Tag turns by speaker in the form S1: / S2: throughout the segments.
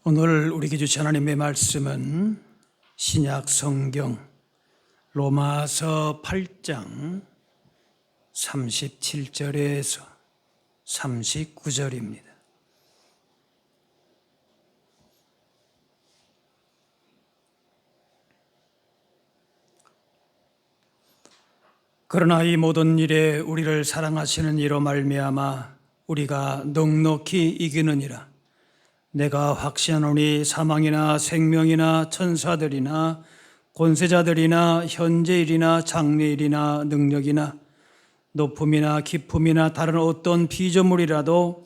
S1: 오늘 우리에게 주신 하나님의 말씀은 신약 성경 로마서 8장 37절에서 39절입니다. 그러나 이 모든 일에 우리를 사랑하시는 이로 말미암아 우리가 넉넉히 이기느니라. 내가 확신하노니 사망이나 생명이나 천사들이나 권세자들이나 현재일이나 장래일이나 능력이나 높음이나 깊음이나 다른 어떤 피조물이라도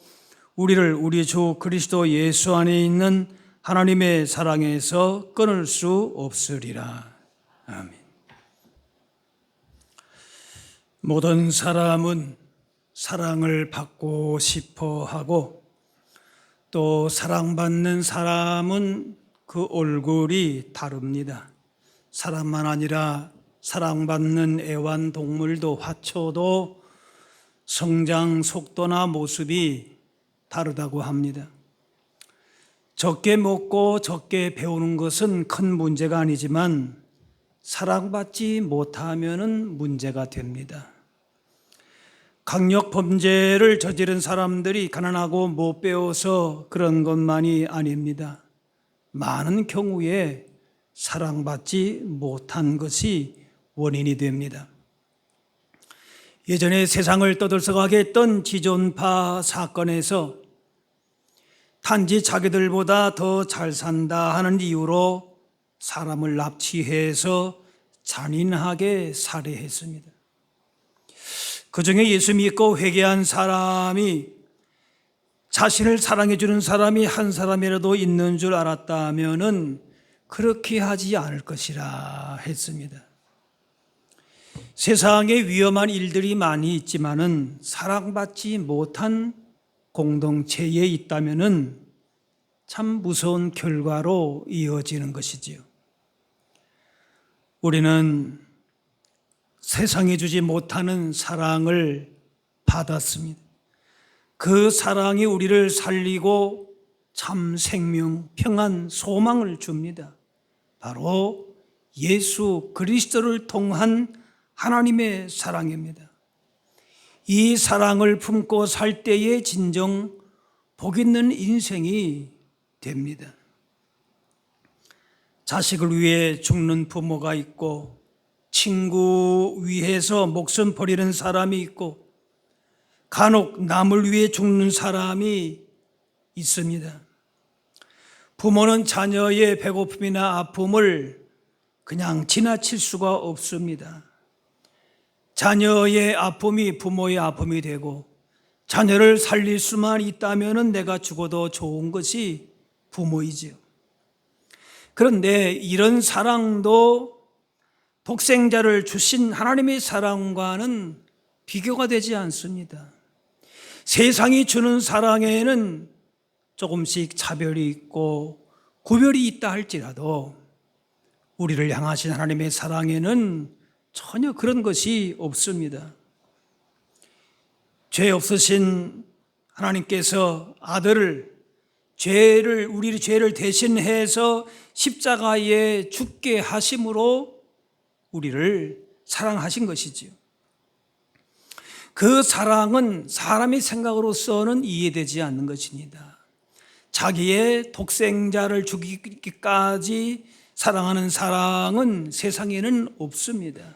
S1: 우리를 우리 주 그리스도 예수 안에 있는 하나님의 사랑에서 끊을 수 없으리라. 아멘. 모든 사람은 사랑을 받고 싶어 하고 또 사랑받는 사람은 그 얼굴이 다릅니다. 사람만 아니라 사랑받는 애완동물도 화초도 성장 속도나 모습이 다르다고 합니다. 적게 먹고 적게 배우는 것은 큰 문제가 아니지만 사랑받지 못하면 문제가 됩니다. 강력 범죄를 저지른 사람들이 가난하고 못 배워서 그런 것만이 아닙니다. 많은 경우에 사랑받지 못한 것이 원인이 됩니다. 예전에 세상을 떠들썩하게 했던 지존파 사건에서 단지 자기들보다 더 잘 산다 하는 이유로 사람을 납치해서 잔인하게 살해했습니다. 그 중에 예수 믿고 회개한 사람이 자신을 사랑해 주는 사람이 한 사람이라도 있는 줄 알았다면은 그렇게 하지 않을 것이라 했습니다. 세상에 위험한 일들이 많이 있지만은 사랑받지 못한 공동체에 있다면은 참 무서운 결과로 이어지는 것이지요. 우리는 세상에 주지 못하는 사랑을 받았습니다. 그 사랑이 우리를 살리고 참 생명, 평안, 소망을 줍니다. 바로 예수 그리스도를 통한 하나님의 사랑입니다. 이 사랑을 품고 살 때에 진정 복 있는 인생이 됩니다. 자식을 위해 죽는 부모가 있고 친구 위해서 목숨 버리는 사람이 있고 간혹 남을 위해 죽는 사람이 있습니다. 부모는 자녀의 배고픔이나 아픔을 그냥 지나칠 수가 없습니다. 자녀의 아픔이 부모의 아픔이 되고 자녀를 살릴 수만 있다면 내가 죽어도 좋은 것이 부모이지요. 그런데 이런 사랑도 독생자를 주신 하나님의 사랑과는 비교가 되지 않습니다. 세상이 주는 사랑에는 조금씩 차별이 있고 구별이 있다 할지라도 우리를 향하신 하나님의 사랑에는 전혀 그런 것이 없습니다. 죄 없으신 하나님께서 아들을 우리 죄를 대신해서 십자가에 죽게 하심으로 우리를 사랑하신 것이지요. 그 사랑은 사람의 생각으로서는 이해되지 않는 것입니다. 자기의 독생자를 죽이기까지 사랑하는 사랑은 세상에는 없습니다.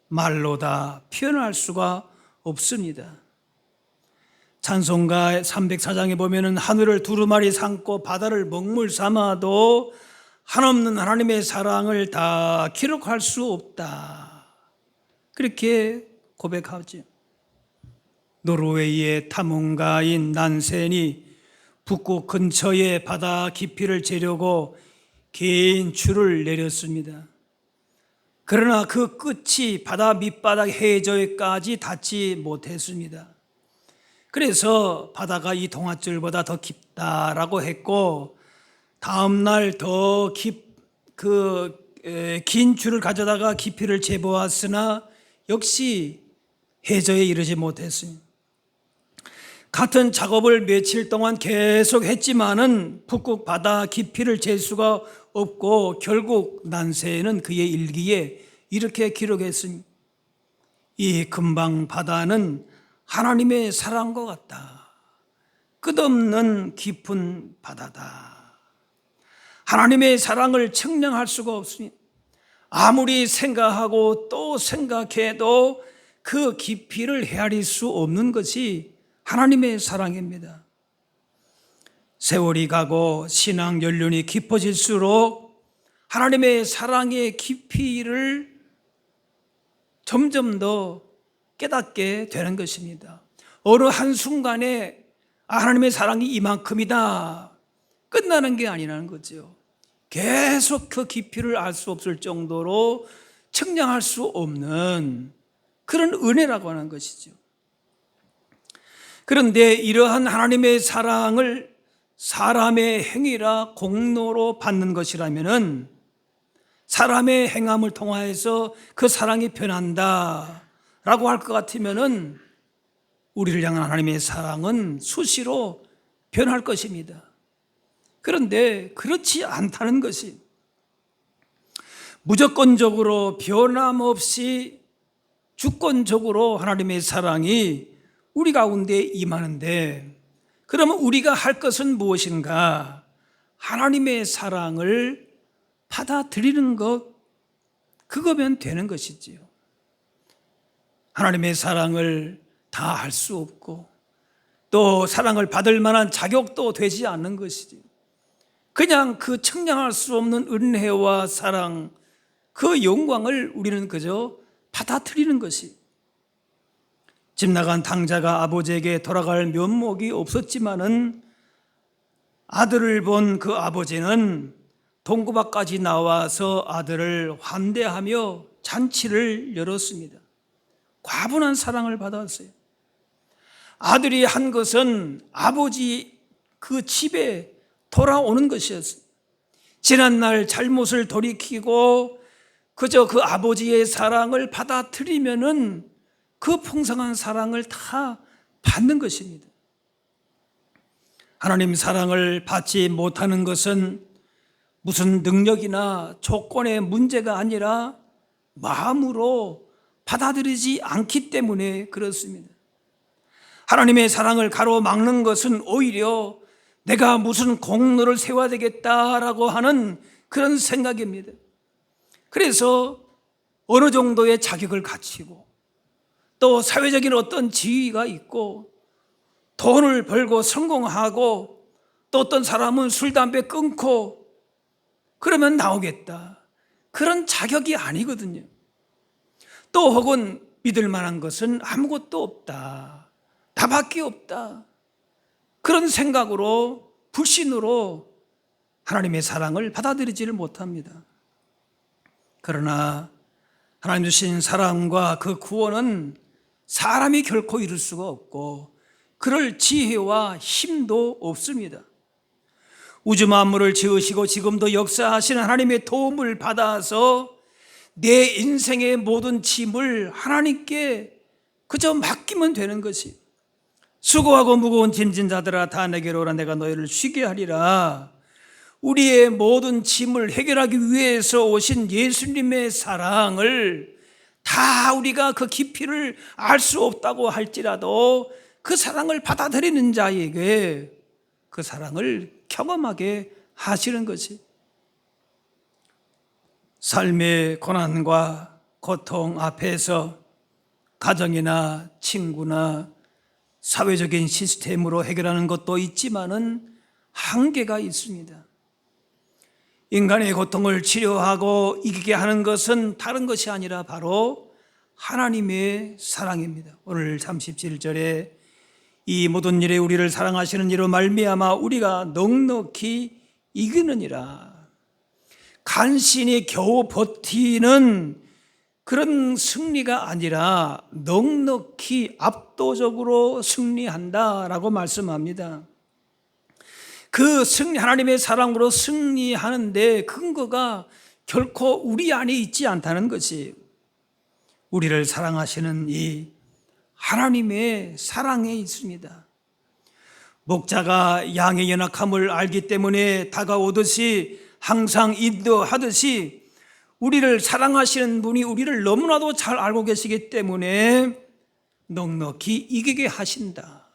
S1: 말로 다 표현할 수가 없습니다. 찬송가 304장에 보면은 하늘을 두루마리 삼고 바다를 먹물 삼아도 한없는 하나님의 사랑을 다 기록할 수 없다. 그렇게 고백하죠. 노르웨이의 탐험가인 난센이 북극 근처의 바다 깊이를 재려고 긴 줄을 내렸습니다. 그러나 그 끝이 바다 밑바닥 해저에까지 닿지 못했습니다. 그래서 바다가 이 동아줄보다 더 깊다라고 했고 다음 날 더 긴 줄을 가져다가 깊이를 재보았으나 역시 해저에 이르지 못했습니다. 같은 작업을 며칠 동안 계속 했지만은 북극 바다 깊이를 잴 수가 없고 결국 난세는 그의 일기에 이렇게 기록했습니다. 이 금방 바다는 하나님의 사랑과 같다. 끝없는 깊은 바다다. 하나님의 사랑을 측량할 수가 없습니다. 아무리 생각하고 또 생각해도 그 깊이를 헤아릴 수 없는 것이 하나님의 사랑입니다. 세월이 가고 신앙 연륜이 깊어질수록 하나님의 사랑의 깊이를 점점 더 깨닫게 되는 것입니다. 어느 한순간에 하나님의 사랑이 이만큼이다 끝나는 게 아니라는 거죠. 계속 그 깊이를 알 수 없을 정도로 측량할 수 없는 그런 은혜라고 하는 것이죠. 그런데 이러한 하나님의 사랑을 사람의 행위라 공로로 받는 것이라면은 사람의 행함을 통하여서 그 사랑이 변한다 라고 할 것 같으면은 우리를 향한 하나님의 사랑은 수시로 변할 것입니다. 그런데 그렇지 않다는 것이 무조건적으로 변함없이 주권적으로 하나님의 사랑이 우리 가운데 임하는데 그러면 우리가 할 것은 무엇인가? 하나님의 사랑을 받아들이는 것, 그거면 되는 것이지요. 하나님의 사랑을 다 할 수 없고 또 사랑을 받을 만한 자격도 되지 않는 것이지. 그냥 그 측량할 수 없는 은혜와 사랑, 그 영광을 우리는 그저 받아들이는 것이. 집 나간 당자가 아버지에게 돌아갈 면목이 없었지만은 아들을 본 그 아버지는 동구 밖까지 나와서 아들을 환대하며 잔치를 열었습니다. 과분한 사랑을 받았어요. 아들이 한 것은 아버지 그 집에 돌아오는 것이었어요. 지난날 잘못을 돌이키고 그저 그 아버지의 사랑을 받아들이면은 그 풍성한 사랑을 다 받는 것입니다. 하나님 사랑을 받지 못하는 것은 무슨 능력이나 조건의 문제가 아니라 마음으로 받아들이지 않기 때문에 그렇습니다. 하나님의 사랑을 가로막는 것은 오히려 내가 무슨 공로를 세워야 되겠다라고 하는 그런 생각입니다. 그래서 어느 정도의 자격을 갖추고 또 사회적인 어떤 지위가 있고 돈을 벌고 성공하고 또 어떤 사람은 술, 담배 끊고 그러면 나오겠다. 그런 자격이 아니거든요. 또 혹은 믿을 만한 것은 아무것도 없다. 나밖에 없다. 그런 생각으로 불신으로 하나님의 사랑을 받아들이지를 못합니다. 그러나 하나님 주신 사랑과 그 구원은 사람이 결코 이룰 수가 없고 그럴 지혜와 힘도 없습니다. 우주 만물을 지으시고 지금도 역사하시는 하나님의 도움을 받아서 내 인생의 모든 짐을 하나님께 그저 맡기면 되는 것이. 수고하고 무거운 짐진 자들아 다 내게로 오라 내가 너희를 쉬게 하리라. 우리의 모든 짐을 해결하기 위해서 오신 예수님의 사랑을 다 우리가 그 깊이를 알 수 없다고 할지라도 그 사랑을 받아들이는 자에게 그 사랑을 경험하게 하시는 것이. 삶의 고난과 고통 앞에서 가정이나 친구나 사회적인 시스템으로 해결하는 것도 있지만은 한계가 있습니다. 인간의 고통을 치료하고 이기게 하는 것은 다른 것이 아니라 바로 하나님의 사랑입니다. 오늘 37절에 이 모든 일에 우리를 사랑하시는 이로 말미암아 우리가 넉넉히 이기느니라. 간신히 겨우 버티는 그런 승리가 아니라 넉넉히 압도적으로 승리한다라고 말씀합니다. 그 승리, 하나님의 사랑으로 승리하는데 근거가 결코 우리 안에 있지 않다는 것이, 우리를 사랑하시는 이 하나님의 사랑에 있습니다. 목자가 양의 연약함을 알기 때문에 다가오듯이 항상 인도하듯이 우리를 사랑하시는 분이 우리를 너무나도 잘 알고 계시기 때문에 넉넉히 이기게 하신다.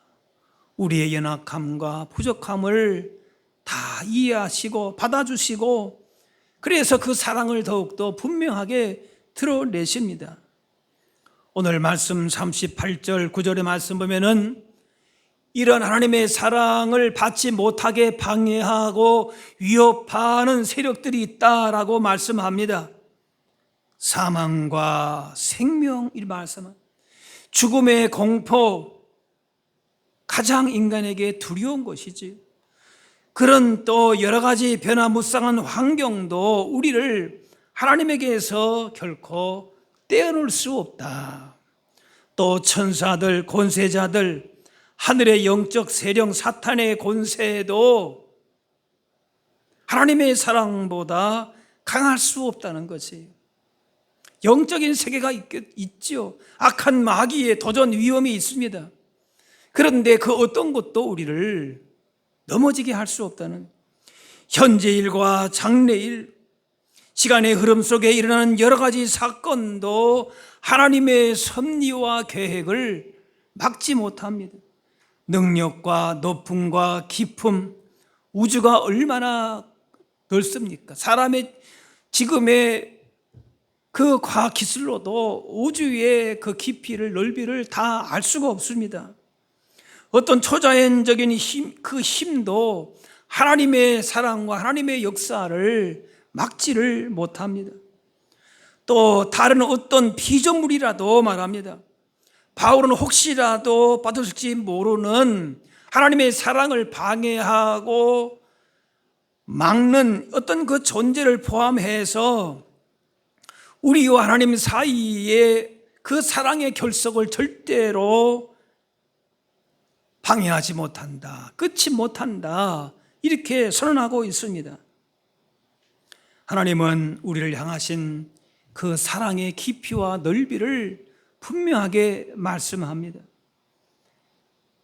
S1: 우리의 연약함과 부족함을 다 이해하시고 받아주시고 그래서 그 사랑을 더욱더 분명하게 드러내십니다. 오늘 말씀 38절 9절의 말씀 보면은 이런 하나님의 사랑을 받지 못하게 방해하고 위협하는 세력들이 있다라고 말씀합니다. 사망과 생명, 이 말씀은 죽음의 공포, 가장 인간에게 두려운 것이지. 그런 또 여러 가지 변화무쌍한 환경도 우리를 하나님에게서 결코 떼어놓을 수 없다. 또 천사들, 권세자들, 하늘의 영적 세력 사탄의 권세도 하나님의 사랑보다 강할 수 없다는 것이, 영적인 세계가 있죠. 악한 마귀의 도전 위험이 있습니다. 그런데 그 어떤 것도 우리를 넘어지게 할 수 없다는, 현재 일과 장래일, 시간의 흐름 속에 일어나는 여러 가지 사건도 하나님의 섭리와 계획을 막지 못합니다. 능력과 높음과 깊음, 우주가 얼마나 넓습니까? 사람의 지금의 그 과학 기술로도 우주의 그 깊이를, 넓이를 다 알 수가 없습니다. 어떤 초자연적인 힘, 그 힘도 하나님의 사랑과 하나님의 역사를 막지를 못합니다. 또 다른 어떤 피조물이라도 말합니다. 바울은 혹시라도 받을지 모르는 하나님의 사랑을 방해하고 막는 어떤 그 존재를 포함해서 우리와 하나님 사이에 그 사랑의 결속을 절대로 방해하지 못한다, 끊지 못한다, 이렇게 선언하고 있습니다. 하나님은 우리를 향하신 그 사랑의 깊이와 넓이를 분명하게 말씀합니다.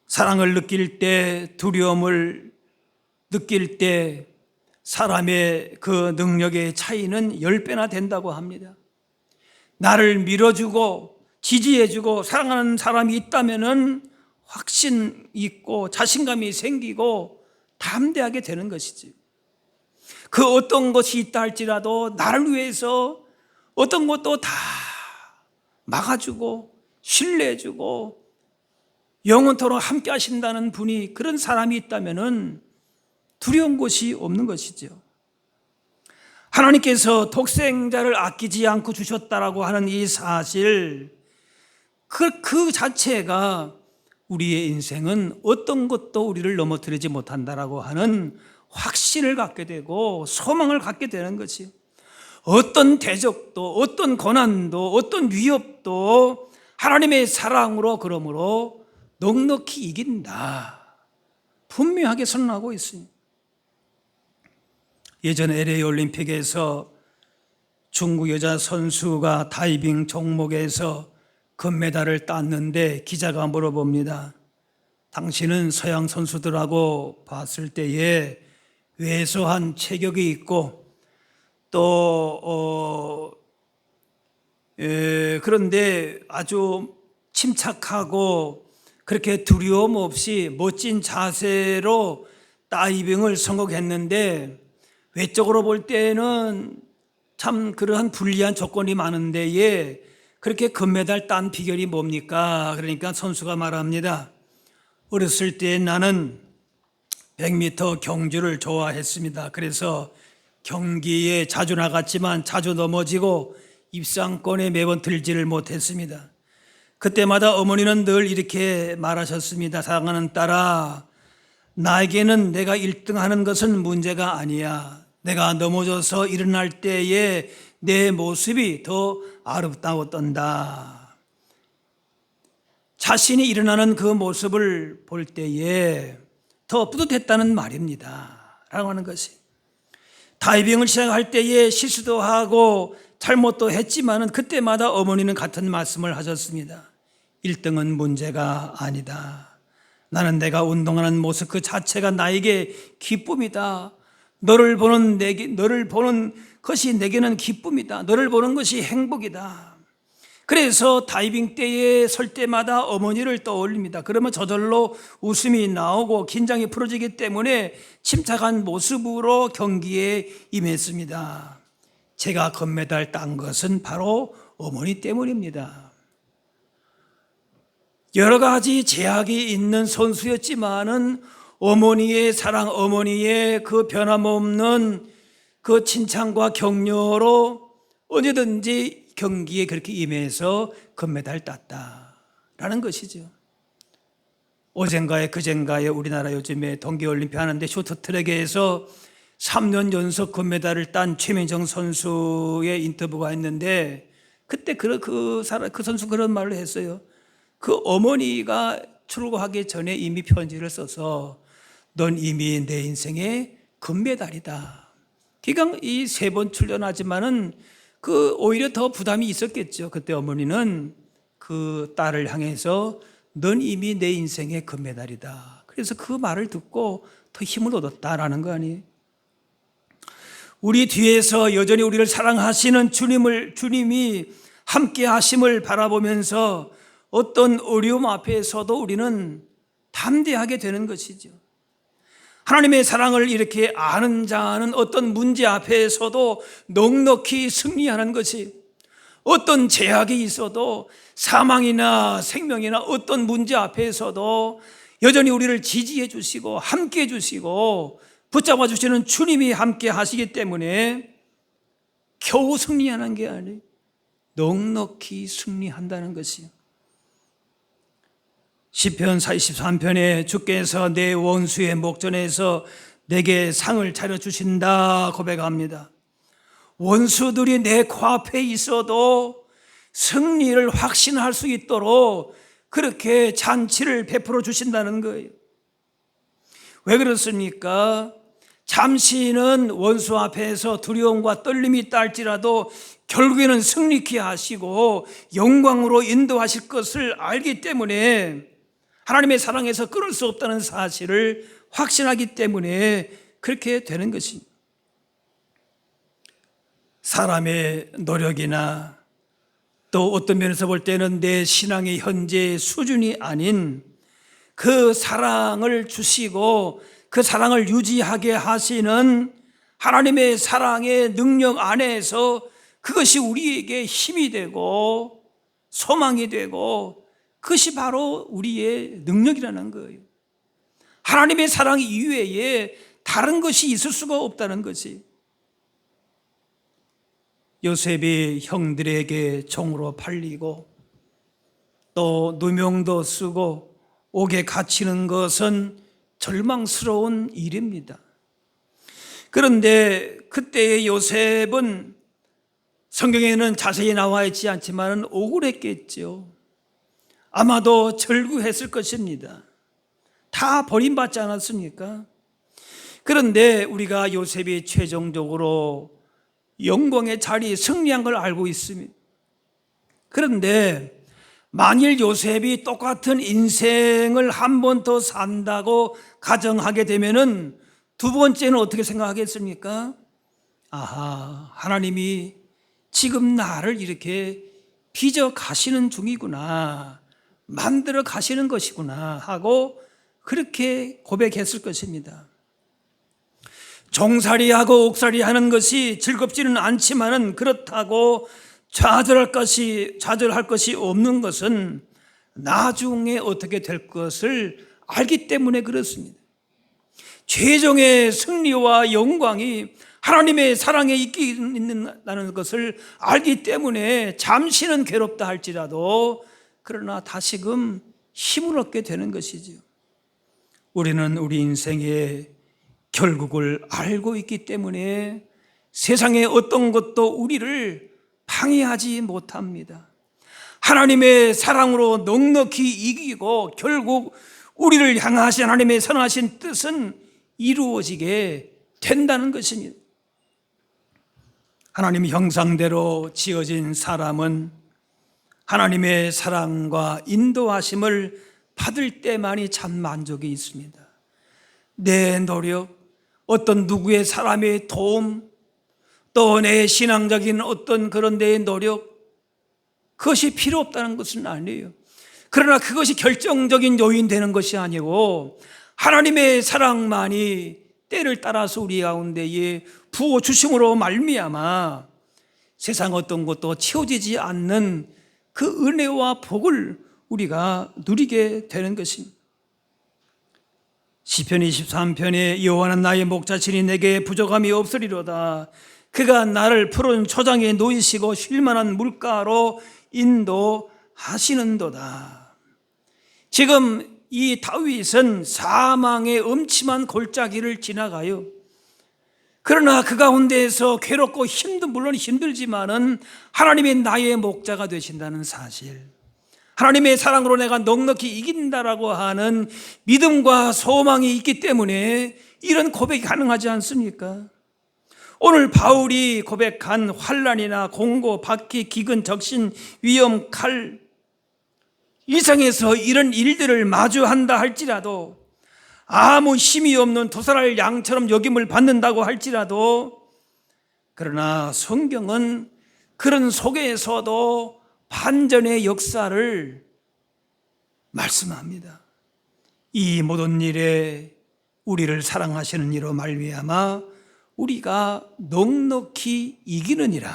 S1: 사랑을 느낄 때, 두려움을 느낄 때 사람의 그 능력의 차이는 10배나 된다고 합니다. 나를 밀어주고 지지해주고 사랑하는 사람이 있다면은 확신 있고 자신감이 생기고 담대하게 되는 것이지. 그 어떤 것이 있다 할지라도 나를 위해서 어떤 것도 다 막아주고 신뢰해주고 영원토록 함께 하신다는 분이, 그런 사람이 있다면은 두려운 것이 없는 것이죠. 하나님께서 독생자를 아끼지 않고 주셨다라고 하는 이 사실, 그 자체가 우리의 인생은 어떤 것도 우리를 넘어뜨리지 못한다라고 하는 확신을 갖게 되고 소망을 갖게 되는 것이요. 어떤 대적도, 어떤 고난도, 어떤 위협도 하나님의 사랑으로, 그러므로 넉넉히 이긴다, 분명하게 선언하고 있습니다. 예전 LA 올림픽에서 중국 여자 선수가 다이빙 종목에서 금메달을 땄는데 기자가 물어봅니다. 당신은 서양 선수들하고 봤을 때에 왜소한 체격이 있고 또 그런데 아주 침착하고 그렇게 두려움 없이 멋진 자세로 다이빙을 성공했는데 외적으로 볼 때는 참 그러한 불리한 조건이 많은데 그렇게 금메달 딴 비결이 뭡니까? 그러니까 선수가 말합니다. 어렸을 때 나는 100m 경주를 좋아했습니다. 그래서 경기에 자주 나갔지만 자주 넘어지고 입상권에 매번 들지를 못했습니다. 그때마다 어머니는 늘 이렇게 말하셨습니다. 사랑하는 딸아, 나에게는 내가 1등하는 것은 문제가 아니야. 내가 넘어져서 일어날 때에 내 모습이 더 아름다웠단다. 자신이 일어나는 그 모습을 볼 때에 더 뿌듯했다는 말입니다. 라고 하는 것이. 다이빙을 시작할 때에 실수도 하고 잘못도 했지만은 그때마다 어머니는 같은 말씀을 하셨습니다. 1등은 문제가 아니다. 나는 내가 운동하는 모습 그 자체가 나에게 기쁨이다. 너를 보는 것이 내게는 기쁨이다. 너를 보는 것이 행복이다. 그래서 다이빙 때에 설 때마다 어머니를 떠올립니다. 그러면 저절로 웃음이 나오고 긴장이 풀어지기 때문에 침착한 모습으로 경기에 임했습니다. 제가 금메달 딴 것은 바로 어머니 때문입니다. 여러 가지 제약이 있는 선수였지만은 어머니의 사랑, 어머니의 그 변함없는 그 칭찬과 격려로 언제든지 경기에 그렇게 임해서 금메달 땄다라는 것이죠. 어젠가에 그젠가에 우리나라 요즘에 동계올림픽 하는데 쇼트트랙에서 3년 연속 금메달을 딴 최민정 선수의 인터뷰가 있는데 그때 그 선수 그런 말을 했어요. 그 어머니가 출국하기 전에 이미 편지를 써서 넌 이미 내 인생의 금메달이다. 그러니까 이 3번 출전하지만은 오히려 더 부담이 있었겠죠. 그때 어머니는 그 딸을 향해서 넌 이미 내 인생의 금메달이다. 그래서 그 말을 듣고 더 힘을 얻었다라는 거 아니에요. 우리 뒤에서 여전히 우리를 사랑하시는 주님이 함께 하심을 바라보면서 어떤 어려움 앞에서도 우리는 담대하게 되는 것이죠. 하나님의 사랑을 이렇게 아는 자는 어떤 문제 앞에서도 넉넉히 승리하는 것이, 어떤 제약이 있어도 사망이나 생명이나 어떤 문제 앞에서도 여전히 우리를 지지해 주시고 함께 해 주시고 붙잡아 주시는 주님이 함께 하시기 때문에 겨우 승리하는 게 아니에요. 넉넉히 승리한다는 것이요. 시편 43편에 주께서 내 원수의 목전에서 내게 상을 차려주신다 고백합니다. 원수들이 내 코앞에 있어도 승리를 확신할 수 있도록 그렇게 잔치를 베풀어 주신다는 거예요. 왜 그렇습니까? 잠시는 원수 앞에서 두려움과 떨림이 있다 할지라도 결국에는 승리케 하시고 영광으로 인도하실 것을 알기 때문에 하나님의 사랑에서 끊을 수 없다는 사실을 확신하기 때문에 그렇게 되는 것입니다. 사람의 노력이나 또 어떤 면에서 볼 때는 내 신앙의 현재 수준이 아닌 그 사랑을 주시고 그 사랑을 유지하게 하시는 하나님의 사랑의 능력 안에서 그것이 우리에게 힘이 되고 소망이 되고 그것이 바로 우리의 능력이라는 거예요. 하나님의 사랑 이외에 다른 것이 있을 수가 없다는 것이. 요셉이 형들에게 종으로 팔리고 또 누명도 쓰고 옥에 갇히는 것은 절망스러운 일입니다. 그런데 그때의 요셉은 성경에는 자세히 나와 있지 않지만 억울했겠죠. 아마도 절구했을 것입니다. 다 버림받지 않았습니까? 그런데 우리가 요셉이 최종적으로 영광의 자리에 승리한 걸 알고 있습니다. 그런데 만일 요셉이 똑같은 인생을 한 번 더 산다고 가정하게 되면은 두 번째는 어떻게 생각하겠습니까? 아하, 하나님이 지금 나를 이렇게 빚어 가시는 중이구나, 만들어 가시는 것이구나 하고 그렇게 고백했을 것입니다. 종살이하고 옥살이 하는 것이 즐겁지는 않지만은 그렇다고 좌절할 것이 없는 것은 나중에 어떻게 될 것을 알기 때문에 그렇습니다. 최종의 승리와 영광이 하나님의 사랑에 있다는 것을 알기 때문에 잠시는 괴롭다 할지라도 그러나 다시금 힘을 얻게 되는 것이죠. 우리는 우리 인생의 결국을 알고 있기 때문에 세상의 어떤 것도 우리를 방해하지 못합니다. 하나님의 사랑으로 넉넉히 이기고 결국 우리를 향하신 하나님의 선하신 뜻은 이루어지게 된다는 것입니다. 하나님의 형상대로 지어진 사람은 하나님의 사랑과 인도하심을 받을 때만이 참 만족이 있습니다. 내 노력, 어떤 누구의 사람의 도움, 또 내 신앙적인 어떤 그런 내 노력, 그것이 필요 없다는 것은 아니에요. 그러나 그것이 결정적인 요인 되는 것이 아니고 하나님의 사랑만이 때를 따라서 우리 가운데에 부어주심으로 말미암아 세상 어떤 것도 채워지지 않는 그 은혜와 복을 우리가 누리게 되는 것입니다. 시편 23편에 여호와는 나의 목자시니 내게 부족함이 없으리로다. 그가 나를 푸른 초장에 놓이시고 쉴만한 물가로 인도하시는도다. 지금 이 다윗은 사망의 음침한 골짜기를 지나가요. 그러나 그 가운데에서 괴롭고 물론 힘들지만은 하나님이 나의 목자가 되신다는 사실, 하나님의 사랑으로 내가 넉넉히 이긴다라고 하는 믿음과 소망이 있기 때문에 이런 고백이 가능하지 않습니까? 오늘 바울이 고백한 환난이나 공고, 박해, 기근, 적신, 위험, 칼, 일상에서 이런 일들을 마주한다 할지라도, 아무 힘이 없는 도살할 양처럼 여김을 받는다고 할지라도, 그러나 성경은 그런 속에서도 반전의 역사를 말씀합니다. 이 모든 일에 우리를 사랑하시는 이로 말미암아 우리가 넉넉히 이기느니라.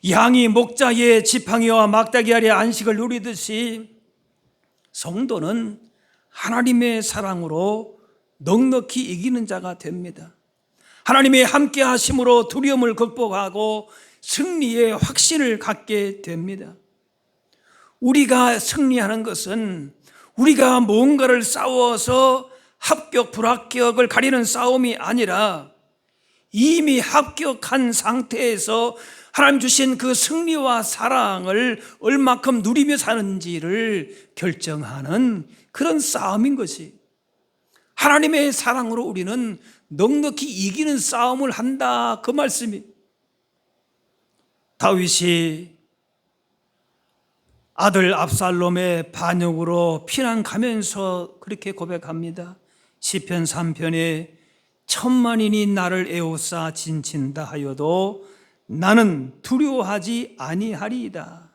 S1: 양이 목자의 지팡이와 막대기 아래 안식을 누리듯이 성도는 하나님의 사랑으로 넉넉히 이기는 자가 됩니다. 하나님의 함께 하심으로 두려움을 극복하고 승리의 확신을 갖게 됩니다. 우리가 승리하는 것은 우리가 뭔가를 싸워서 합격, 불합격을 가리는 싸움이 아니라 이미 합격한 상태에서 하나님 주신 그 승리와 사랑을 얼마큼 누리며 사는지를 결정하는 그런 싸움인 것이, 하나님의 사랑으로 우리는 넉넉히 이기는 싸움을 한다, 그 말씀이. 다윗이 아들 압살롬의 반역으로 피난 가면서 그렇게 고백합니다. 시편 3편에 천만인이 나를 에워싸 진친다 하여도 나는 두려워하지 아니하리이다.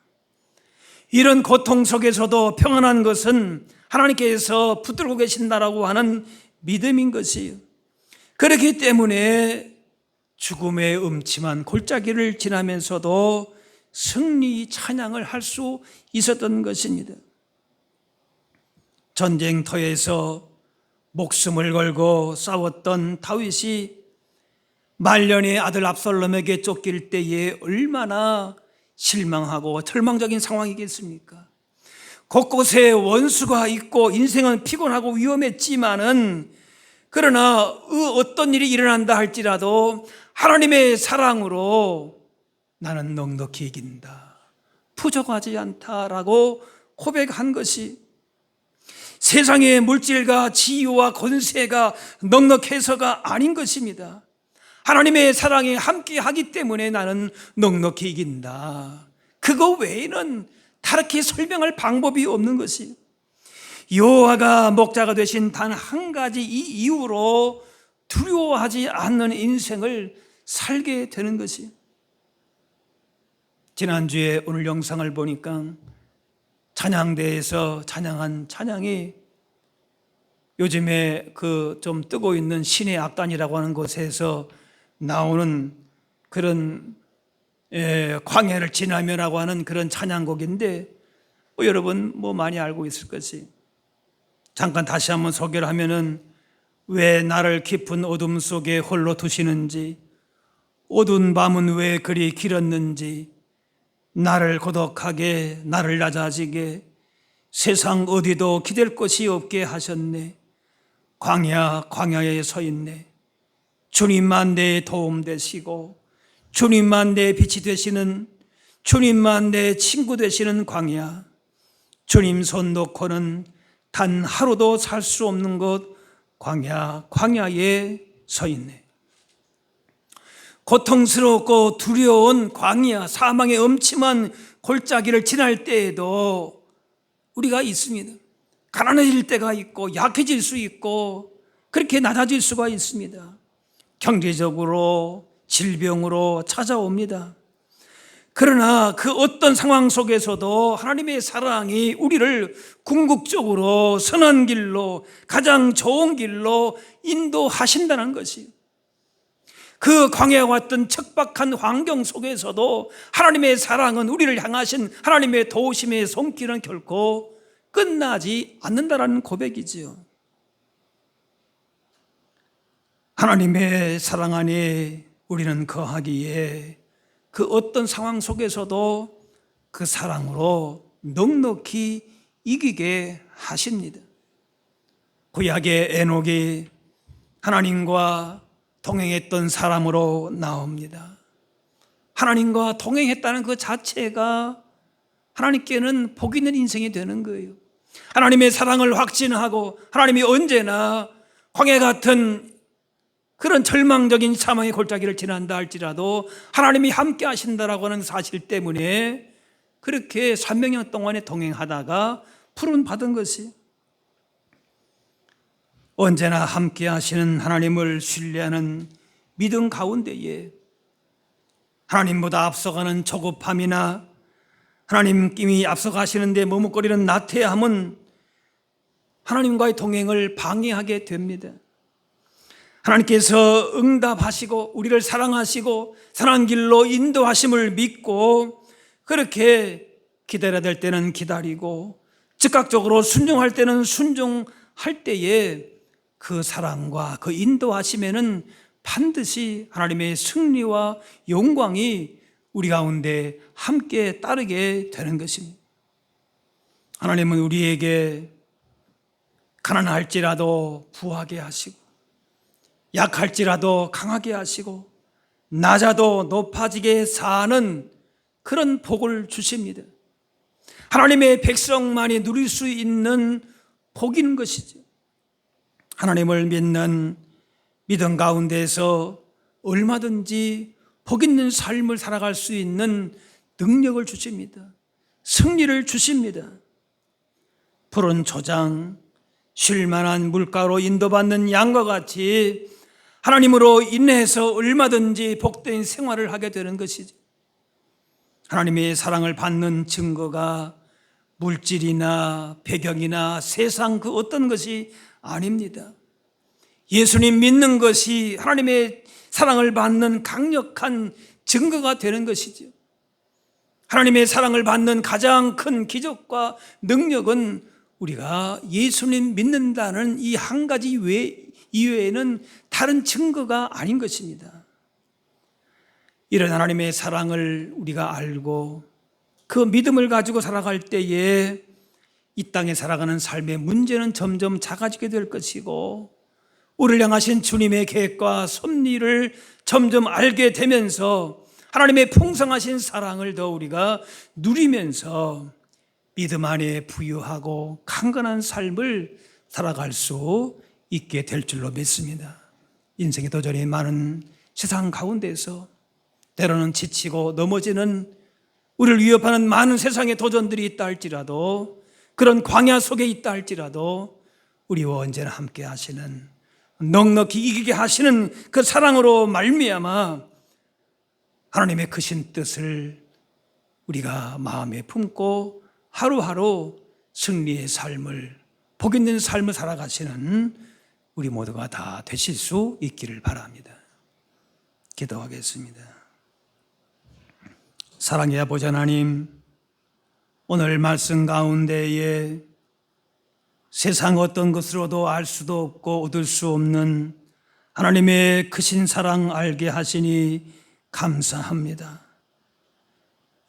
S1: 이런 고통 속에서도 평안한 것은 하나님께서 붙들고 계신다라고 하는 믿음인 것이에요. 그렇기 때문에 죽음의 음침한 골짜기를 지나면서도 승리 찬양을 할 수 있었던 것입니다. 전쟁터에서 목숨을 걸고 싸웠던 다윗이 말년의 아들 압살롬에게 쫓길 때에 얼마나 실망하고 절망적인 상황이겠습니까? 곳곳에 원수가 있고 인생은 피곤하고 위험했지만은, 그러나 어떤 일이 일어난다 할지라도 하나님의 사랑으로 나는 넉넉히 이긴다, 부족하지 않다라고 고백한 것이, 세상의 물질과 지위와 권세가 넉넉해서가 아닌 것입니다. 하나님의 사랑에 함께하기 때문에 나는 넉넉히 이긴다, 그거 외에는 다르게 설명할 방법이 없는 것이, 여호와가 목자가 되신 단 한 가지 이 이유로 두려워하지 않는 인생을 살게 되는 것이. 지난주에 오늘 영상을 보니까 찬양대에서 찬양한 찬양이 요즘에 그 좀 뜨고 있는 신의 악단이라고 하는 곳에서 나오는 그런 광야를 지나며라고 하는 그런 찬양곡인데, 여러분 많이 알고 있을 것이, 잠깐 다시 한번 소개를 하면은, 왜 나를 깊은 어둠 속에 홀로 두시는지, 어두운 밤은 왜 그리 길었는지, 나를 고독하게 나를 낮아지게 세상 어디도 기댈 곳이 없게 하셨네. 광야에 서 있네. 주님만 내 도움 되시고 주님만 내 빛이 되시는, 주님만 내 친구 되시는 광야, 주님 손 놓고는 단 하루도 살 수 없는 곳 광야에 서 있네. 고통스럽고 두려운 광야, 사망의 음침한 골짜기를 지날 때에도 우리가 있습니다. 가난해질 때가 있고 약해질 수 있고 그렇게 낮아질 수가 있습니다. 경제적으로 질병으로 찾아옵니다. 그러나 그 어떤 상황 속에서도 하나님의 사랑이 우리를 궁극적으로 선한 길로, 가장 좋은 길로 인도하신다는 것이, 그 광야와 같은 척박한 환경 속에서도 하나님의 사랑은, 우리를 향하신 하나님의 도우심의 손길은 결코 끝나지 않는다는 고백이지요. 하나님의 사랑 안에 우리는 거하기에 그 어떤 상황 속에서도 그 사랑으로 넉넉히 이기게 하십니다. 구약의 에녹이 하나님과 동행했던 사람으로 나옵니다. 하나님과 동행했다는 그 자체가 하나님께는 복 있는 인생이 되는 거예요. 하나님의 사랑을 확신하고 하나님이 언제나 광야 같은 그런 절망적인 사망의 골짜기를 지난다 할지라도 하나님이 함께 하신다라고 하는 사실 때문에 그렇게 300년 동안에 동행하다가 푸른 받은 것이, 언제나 함께 하시는 하나님을 신뢰하는 믿음 가운데에 하나님보다 앞서가는 조급함이나 하나님님이 앞서가시는데 머뭇거리는 나태함은 하나님과의 동행을 방해하게 됩니다. 하나님께서 응답하시고 우리를 사랑하시고 선한 길로 인도하심을 믿고 그렇게 기다려야 될 때는 기다리고 즉각적으로 순종할 때는 순종할 때에 그 사랑과 그 인도하심에는 반드시 하나님의 승리와 영광이 우리 가운데 함께 따르게 되는 것입니다. 하나님은 우리에게 가난할지라도 부하게 하시고 약할지라도 강하게 하시고 낮아도 높아지게 사는 그런 복을 주십니다. 하나님의 백성만이 누릴 수 있는 복인 것이죠. 하나님을 믿는 믿음 가운데서 얼마든지 복 있는 삶을 살아갈 수 있는 능력을 주십니다. 승리를 주십니다. 푸른 초장, 쉴만한 물가로 인도받는 양과 같이 하나님으로 인해서 얼마든지 복된 생활을 하게 되는 것이죠. 하나님의 사랑을 받는 증거가 물질이나 배경이나 세상 그 어떤 것이 아닙니다. 예수님 믿는 것이 하나님의 사랑을 받는 강력한 증거가 되는 것이죠. 하나님의 사랑을 받는 가장 큰 기적과 능력은 우리가 예수님 믿는다는 이 한 가지 이외에는 다른 증거가 아닌 것입니다. 이런 하나님의 사랑을 우리가 알고 그 믿음을 가지고 살아갈 때에 이 땅에 살아가는 삶의 문제는 점점 작아지게 될 것이고 우리를 향하신 주님의 계획과 섭리를 점점 알게 되면서 하나님의 풍성하신 사랑을 더 우리가 누리면서 믿음 안에 부유하고 강건한 삶을 살아갈 수 있게 될 줄로 믿습니다. 인생의 도전이 많은 세상 가운데서 때로는 지치고 넘어지는 우리를 위협하는 많은 세상의 도전들이 있다 할지라도 그런 광야 속에 있다 할지라도 우리와 언제나 함께 하시는 넉넉히 이기게 하시는 그 사랑으로 말미암아 하나님의 크신 뜻을 우리가 마음에 품고 하루하루 승리의 삶을, 복 있는 삶을 살아가시는 우리 모두가 다 되실 수 있기를 바랍니다. 기도하겠습니다. 사랑의 아버지 하나님, 오늘 말씀 가운데에 세상 어떤 것으로도 알 수도 없고 얻을 수 없는 하나님의 크신 사랑 알게 하시니 감사합니다.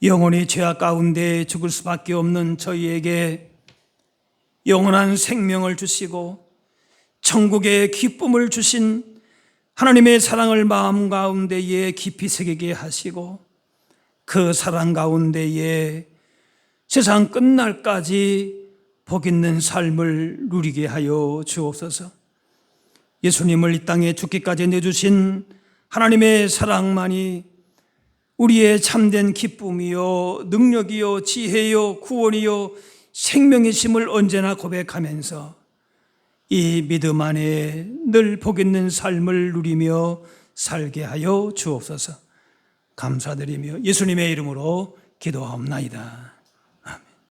S1: 영원히 죄악 가운데 죽을 수밖에 없는 저희에게 영원한 생명을 주시고 천국의 기쁨을 주신 하나님의 사랑을 마음 가운데에 깊이 새기게 하시고 그 사랑 가운데에 세상 끝날까지 복 있는 삶을 누리게 하여 주옵소서. 예수님을 이 땅에 죽기까지 내주신 하나님의 사랑만이 우리의 참된 기쁨이요 능력이요 지혜요 구원이요 생명이심을 언제나 고백하면서 이 믿음 안에 늘 복 있는 삶을 누리며 살게 하여 주옵소서. 감사드리며 예수님의 이름으로 기도하옵나이다.